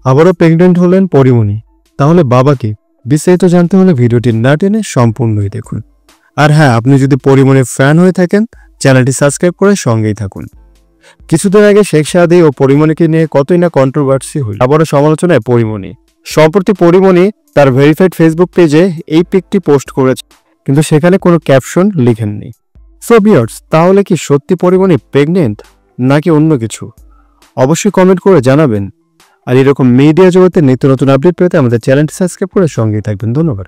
আবারও প্রেগনেন্ট হলেন পরিমণি। তাহলে বাবা কে? বিস্তারিত জানতে হলে ভিডিওটি না টেনে সম্পূর্ণই দেখুন। আর হ্যাঁ, আপনি যদি পরিমণির ফ্যান হয়ে থাকেন চ্যানেলটি সাবস্ক্রাইব করে সঙ্গেই থাকুন। কিছুদিন আগে শেখ সাদী ও পরিমণিকে নিয়ে কতই না কন্ট্রোভার্সি হল, আবারও সমালোচনায় পরিমণি। সম্প্রতি পরিমণি তার ভেরিফাইড ফেসবুক পেজে এই পিকটি পোস্ট করেছে, কিন্তু সেখানে কোনো ক্যাপশন লিখেননি। সো ভিউয়ার্স, তাহলে কি সত্যি পরিমণি প্রেগনেন্ট নাকি অন্য কিছু? অবশ্যই কমেন্ট করে জানাবেন। আর এরকম মিডিয়া জগতে নিত্য নতুন আপডেট পেতে আমাদের চ্যানেলটি সাবস্ক্রাইব করে সঙ্গেই থাকবেন। ধন্যবাদ।